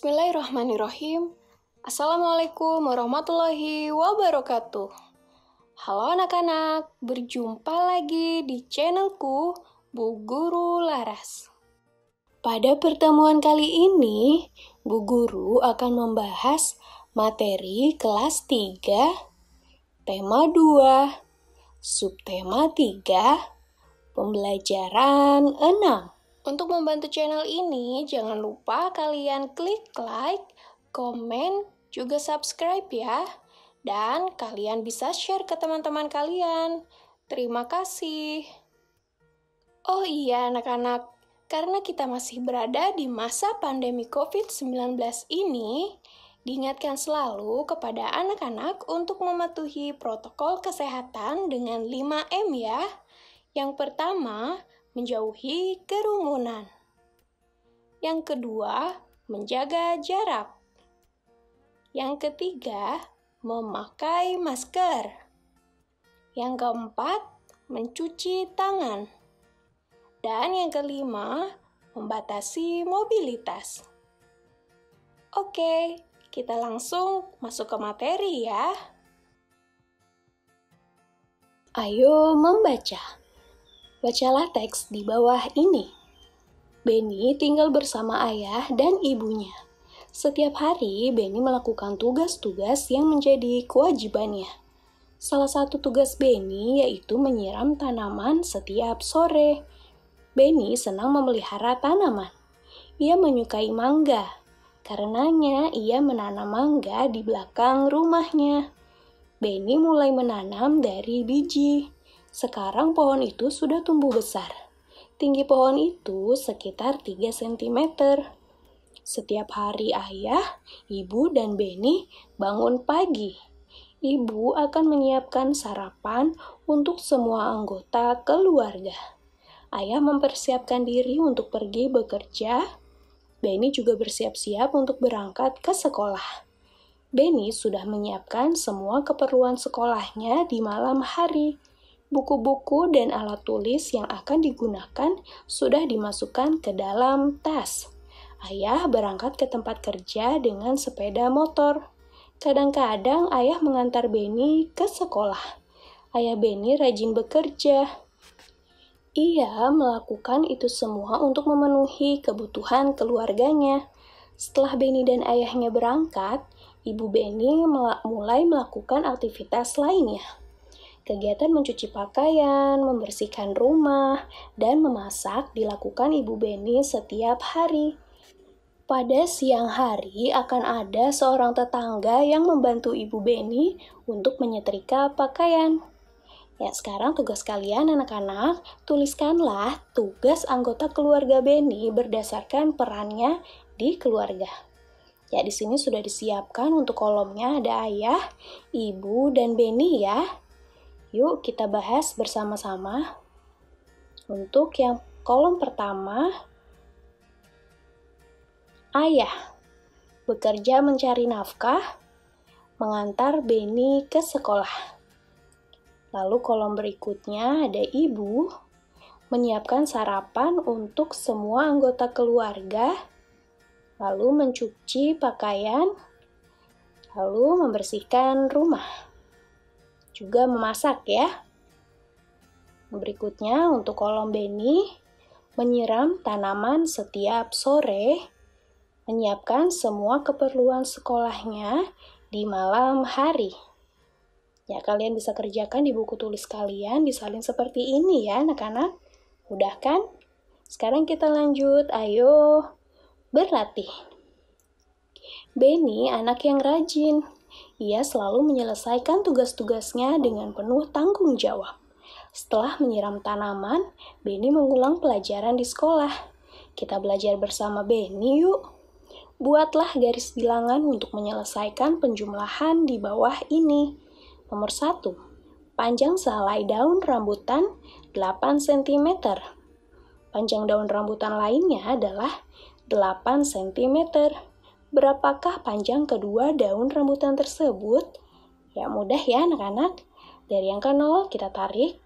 Bismillahirrahmanirrahim. Assalamualaikum warahmatullahi wabarakatuh. Halo anak-anak, berjumpa lagi di channelku Bu Guru Laras. Pada pertemuan kali ini, Bu Guru akan membahas materi kelas 3, tema 2, subtema 3, pembelajaran 6. Untuk membantu channel ini, jangan lupa kalian klik like, komen, juga subscribe ya. Dan kalian bisa share ke teman-teman kalian. Terima kasih. Oh iya anak-anak, karena kita masih berada di masa pandemi COVID-19 ini, diingatkan selalu kepada anak-anak untuk mematuhi protokol kesehatan dengan 5M ya. Yang pertama, menjauhi kerumunan. Yang kedua, menjaga jarak. Yang ketiga, memakai masker. Yang keempat, mencuci tangan. Dan yang kelima, membatasi mobilitas. Oke, kita langsung masuk ke materi ya. Ayo membaca. Bacalah teks di bawah ini. Benny tinggal bersama ayah dan ibunya. Setiap hari, Benny melakukan tugas-tugas yang menjadi kewajibannya. Salah satu tugas Benny yaitu menyiram tanaman setiap sore. Benny senang memelihara tanaman. Ia menyukai mangga. Karenanya, ia menanam mangga di belakang rumahnya. Benny mulai menanam dari biji. Sekarang pohon itu sudah tumbuh besar. Tinggi pohon itu sekitar 3 cm. Setiap hari ayah, ibu, dan Benny bangun pagi. Ibu akan menyiapkan sarapan untuk semua anggota keluarga. Ayah mempersiapkan diri untuk pergi bekerja. Benny juga bersiap-siap untuk berangkat ke sekolah. Benny sudah menyiapkan semua keperluan sekolahnya di malam hari. Buku-buku dan alat tulis yang akan digunakan sudah dimasukkan ke dalam tas. Ayah berangkat ke tempat kerja dengan sepeda motor. Kadang-kadang ayah mengantar Benny ke sekolah. Ayah Benny rajin bekerja. Ia melakukan itu semua untuk memenuhi kebutuhan keluarganya. Setelah Benny dan ayahnya berangkat, ibu Benny mulai melakukan aktivitas lainnya. Kegiatan mencuci pakaian, membersihkan rumah, dan memasak dilakukan ibu Benny setiap hari. Pada siang hari akan ada seorang tetangga yang membantu ibu Benny untuk menyetrika pakaian. Ya, sekarang tugas kalian anak-anak, tuliskanlah tugas anggota keluarga Benny berdasarkan perannya di keluarga. Ya, di sini sudah disiapkan untuk kolomnya ada ayah, ibu, dan Benny ya. Yuk kita bahas bersama-sama. Untuk yang kolom pertama, ayah bekerja mencari nafkah, mengantar Benny ke sekolah. Lalu kolom berikutnya ada ibu, menyiapkan sarapan untuk semua anggota keluarga, lalu mencuci pakaian, lalu membersihkan rumah. Juga memasak ya. Berikutnya untuk kolom Benny, menyiram tanaman setiap sore, menyiapkan semua keperluan sekolahnya di malam hari. Ya, kalian bisa kerjakan di buku tulis kalian, disalin seperti ini ya anak-anak. Mudah kan? Sekarang kita lanjut, ayo berlatih. Benny anak yang rajin. Ia selalu menyelesaikan tugas-tugasnya dengan penuh tanggung jawab. Setelah menyiram tanaman, Benny mengulang pelajaran di sekolah. Kita belajar bersama Benny yuk. Buatlah garis bilangan untuk menyelesaikan penjumlahan di bawah ini. Nomor 1. Panjang sehelai daun rambutan 8 cm. Panjang daun rambutan lainnya adalah 8 cm. Berapakah panjang kedua daun rambutan tersebut? Ya mudah ya anak-anak. Dari angka 0 kita tarik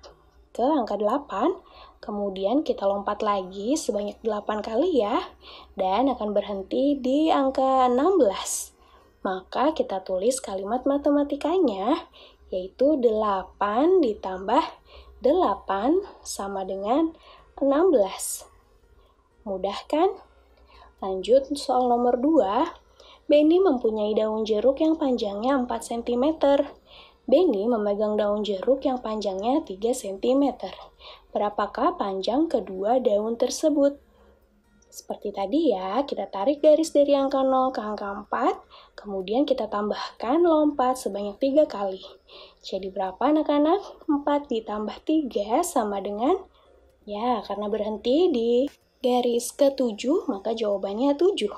ke angka 8, Kemudian kita lompat lagi sebanyak 8 kali ya, dan akan berhenti di angka 16. Maka kita tulis kalimat matematikanya, yaitu 8 ditambah 8 sama dengan 16. Mudah kan? Lanjut soal nomor 2. Benny mempunyai daun jeruk yang panjangnya 4 cm. Benny memegang daun jeruk yang panjangnya 3 cm. Berapakah panjang kedua daun tersebut? Seperti tadi ya, kita tarik garis dari angka 0 ke angka 4, kemudian kita tambahkan lompat sebanyak 3 kali. Jadi berapa anak-anak? 4 ditambah 3 sama dengan, ya karena berhenti di garis ke-7, maka jawabannya 7.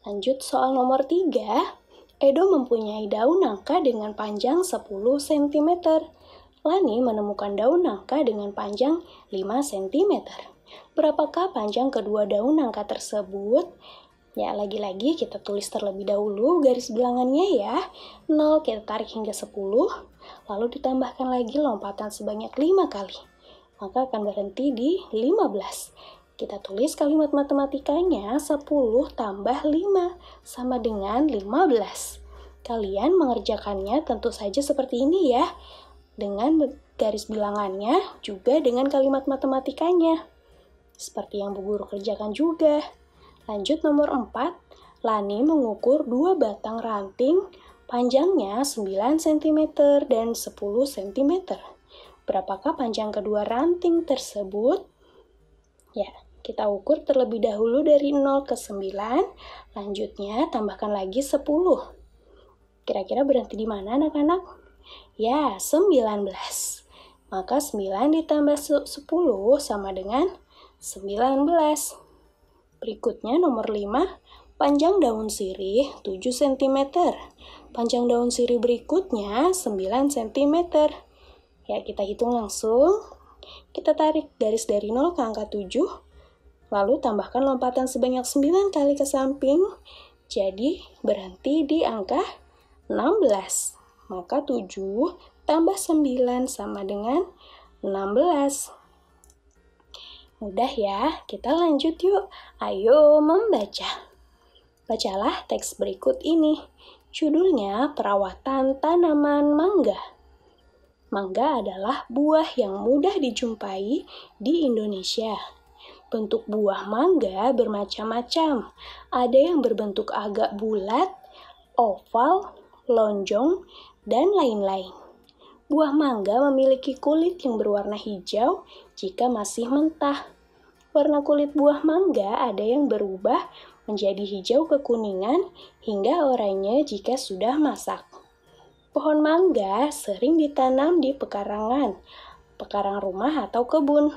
Lanjut soal nomor 3. Edo mempunyai daun nangka dengan panjang 10 cm. Lani menemukan daun nangka dengan panjang 5 cm. Berapakah panjang kedua daun nangka tersebut? Ya, lagi-lagi kita tulis terlebih dahulu garis bilangannya ya. 0 kita tarik hingga 10, lalu ditambahkan lagi lompatan sebanyak 5 kali. Maka akan berhenti di 15. Kita tulis kalimat matematikanya 10 tambah 5 sama dengan 15. Kalian mengerjakannya tentu saja seperti ini ya. Dengan garis bilangannya juga dengan kalimat matematikanya. Seperti yang Bu Guru kerjakan juga. Lanjut nomor 4. Lani mengukur 2 batang ranting panjangnya 9 cm dan 10 cm. Berapakah panjang kedua ranting tersebut? Ya, kita ukur terlebih dahulu dari 0 ke 9, lanjutnya tambahkan lagi 10. Kira-kira berhenti di mana anak-anak? Ya, 19. Maka 9 ditambah 10 sama dengan 19. Berikutnya nomor 5, panjang daun sirih 7 cm. Panjang daun sirih berikutnya 9 cm. Ya, kita hitung langsung. Kita tarik garis dari 0 ke angka 7. Lalu tambahkan lompatan sebanyak 9 kali ke samping, jadi berhenti di angka 16. Maka 7 tambah 9 sama dengan 16. Mudah ya, kita lanjut yuk. Ayo membaca. Bacalah teks berikut ini. Judulnya Perawatan Tanaman Mangga. Mangga adalah buah yang mudah dijumpai di Indonesia. Bentuk buah mangga bermacam-macam. Ada yang berbentuk agak bulat, oval, lonjong, dan lain-lain. Buah mangga memiliki kulit yang berwarna hijau jika masih mentah. Warna kulit buah mangga ada yang berubah menjadi hijau kekuningan hingga oranye jika sudah masak. Pohon mangga sering ditanam di pekarangan, pekarang rumah atau kebun.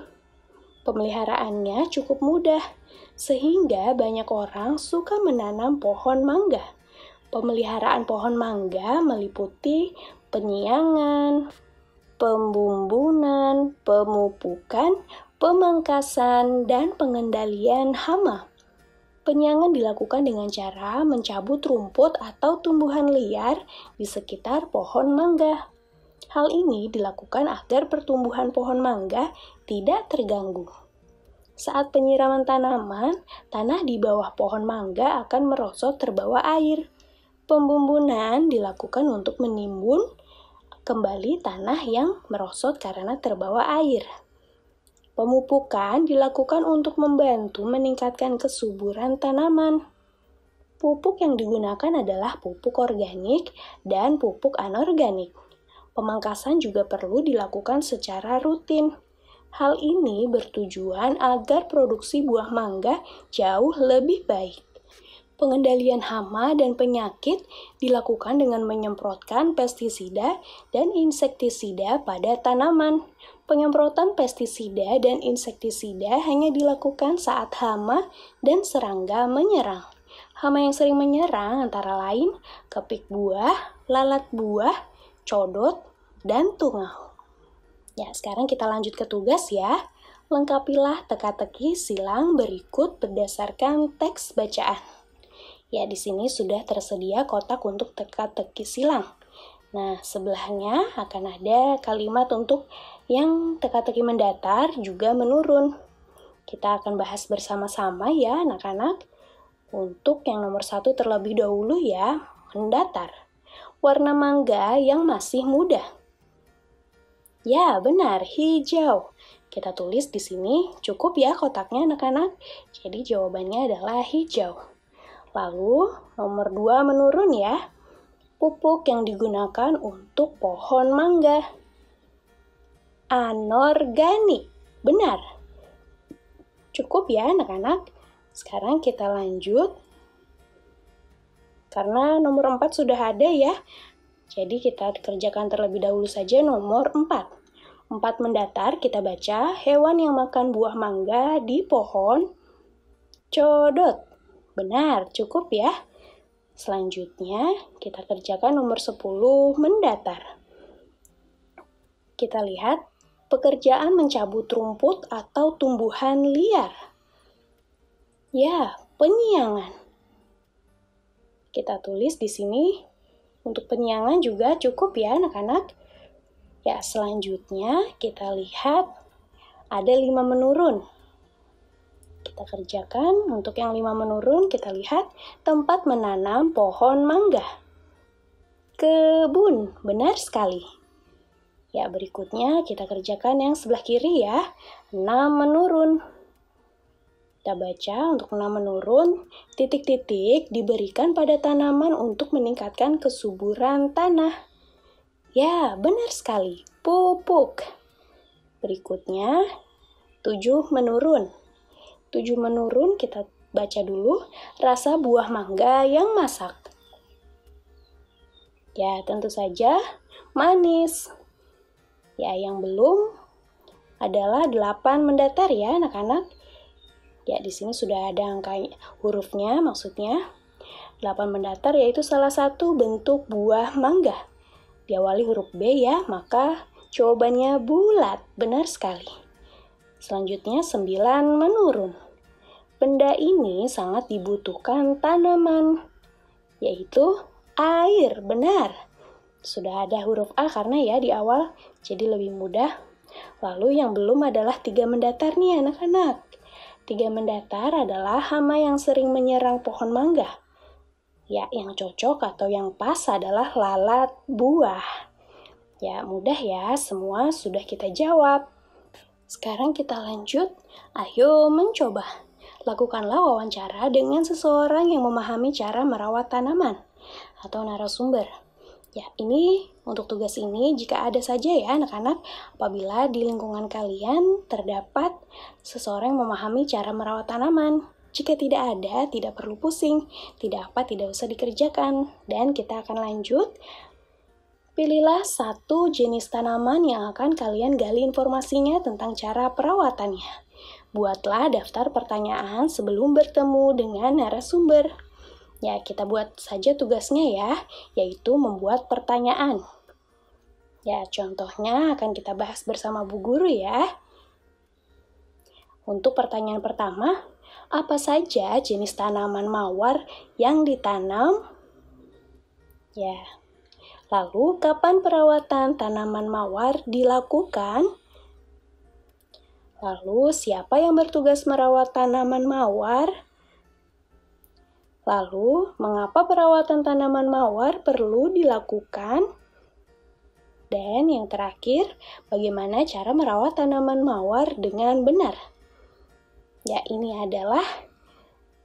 Pemeliharaannya cukup mudah, sehingga banyak orang suka menanam pohon mangga. Pemeliharaan pohon mangga meliputi penyiangan, pembumbunan, pemupukan, pemangkasan, dan pengendalian hama. Penyiangan dilakukan dengan cara mencabut rumput atau tumbuhan liar di sekitar pohon mangga. Hal ini dilakukan agar pertumbuhan pohon mangga tidak terganggu. Saat penyiraman tanaman, tanah di bawah pohon mangga akan merosot terbawa air. Pembumbunan dilakukan untuk menimbun kembali tanah yang merosot karena terbawa air. Pemupukan dilakukan untuk membantu meningkatkan kesuburan tanaman. Pupuk yang digunakan adalah pupuk organik dan pupuk anorganik. Pemangkasan juga perlu dilakukan secara rutin. Hal ini bertujuan agar produksi buah mangga jauh lebih baik. Pengendalian hama dan penyakit dilakukan dengan menyemprotkan pestisida dan insektisida pada tanaman. Penyemprotan pestisida dan insektisida hanya dilakukan saat hama dan serangga menyerang. Hama yang sering menyerang antara lain kepik buah, lalat buah, codot, dan tungau. Ya, sekarang kita lanjut ke tugas ya. Lengkapilah teka-teki silang berikut berdasarkan teks bacaan. Ya, di sini sudah tersedia kotak untuk teka-teki silang. Nah, sebelahnya akan ada kalimat untuk yang teka-teki mendatar juga menurun. Kita akan bahas bersama-sama ya anak-anak. Untuk yang nomor 1 terlebih dahulu ya, mendatar. Warna mangga yang masih muda. Ya, benar, hijau. Kita tulis di sini, cukup ya kotaknya anak-anak. Jadi jawabannya adalah hijau. Lalu, nomor 2 menurun ya. Pupuk yang digunakan untuk pohon mangga. Anorganik. Benar. Cukup ya anak-anak. Sekarang kita lanjut. Karena nomor 4 sudah ada ya. Jadi kita kerjakan terlebih dahulu saja nomor 4. 4 mendatar kita baca, hewan yang makan buah mangga di pohon codot. Benar, cukup ya. Selanjutnya, kita kerjakan nomor 10 mendatar. Kita lihat, pekerjaan mencabut rumput atau tumbuhan liar. Ya, penyiangan. Kita tulis di sini, untuk penyiangan juga cukup ya anak-anak. Ya, selanjutnya kita lihat, ada 5 menurun. Kita kerjakan, untuk yang 5 menurun, kita lihat tempat menanam pohon mangga. Kebun, benar sekali. Ya, berikutnya kita kerjakan yang sebelah kiri ya, 6 menurun. Kita baca untuk 6 menurun, titik-titik diberikan pada tanaman untuk meningkatkan kesuburan tanah. Ya, benar sekali, pupuk. Berikutnya, 7 menurun. 7 menurun, kita baca dulu, rasa buah mangga yang masak. Ya, tentu saja manis. Ya, yang belum adalah 8 mendatar ya anak-anak. Ya, di sini sudah ada angka hurufnya, maksudnya 8 mendatar yaitu salah satu bentuk buah mangga. Diawali huruf B ya, maka jawabannya bulat, benar sekali. Selanjutnya 9 menurun. Benda ini sangat dibutuhkan tanaman, yaitu air, benar. Sudah ada huruf A karena ya di awal, jadi lebih mudah. Lalu yang belum adalah 3 mendatar nih anak-anak. 3 mendatar adalah hama yang sering menyerang pohon mangga. Ya, yang cocok atau yang pas adalah lalat buah. Ya, mudah ya, semua sudah kita jawab. Sekarang kita lanjut, ayo mencoba. Lakukanlah wawancara dengan seseorang yang memahami cara merawat tanaman atau narasumber. Ya, ini untuk tugas ini jika ada saja ya anak-anak, apabila di lingkungan kalian terdapat seseorang yang memahami cara merawat tanaman. Jika tidak ada, tidak perlu pusing, tidak usah dikerjakan. Dan kita akan lanjut. Pilihlah satu jenis tanaman yang akan kalian gali informasinya tentang cara perawatannya. Buatlah daftar pertanyaan sebelum bertemu dengan narasumber. Ya, kita buat saja tugasnya ya, yaitu membuat pertanyaan. Ya, contohnya akan kita bahas bersama Bu Guru ya. Untuk pertanyaan pertama, apa saja jenis tanaman mawar yang ditanam? Ya. Lalu, kapan perawatan tanaman mawar dilakukan? Lalu, siapa yang bertugas merawat tanaman mawar? Lalu, mengapa perawatan tanaman mawar perlu dilakukan? Dan yang terakhir, bagaimana cara merawat tanaman mawar dengan benar? Ya, ini adalah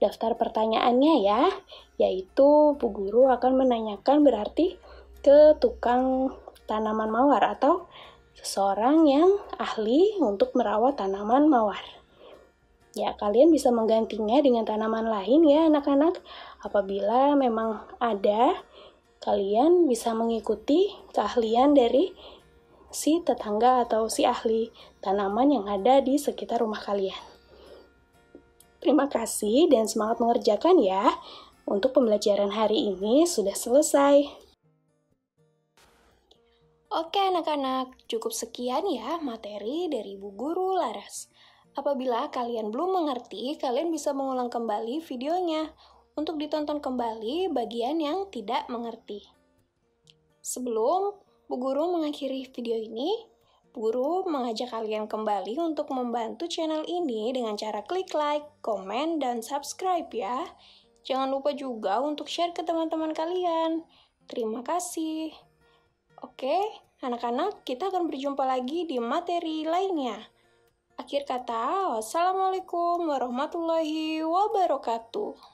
daftar pertanyaannya ya, yaitu Bu Guru akan menanyakan berarti ke tukang tanaman mawar atau seseorang yang ahli untuk merawat tanaman mawar. Ya, kalian bisa menggantinya dengan tanaman lain ya anak-anak. Apabila memang ada, kalian bisa mengikuti keahlian dari si tetangga atau si ahli tanaman yang ada di sekitar rumah kalian. Terima kasih dan semangat mengerjakan ya. Untuk pembelajaran hari ini sudah selesai. Oke anak-anak, cukup sekian ya materi dari Bu Guru Laras. Apabila kalian belum mengerti, kalian bisa mengulang kembali videonya untuk ditonton kembali bagian yang tidak mengerti. Sebelum Bu Guru mengakhiri video ini, Bu Guru mengajak kalian kembali untuk membantu channel ini dengan cara klik like, komen, dan subscribe ya. Jangan lupa juga untuk share ke teman-teman kalian. Terima kasih. Oke, anak-anak, kita akan berjumpa lagi di materi lainnya. Akhir kata, wassalamualaikum warahmatullahi wabarakatuh.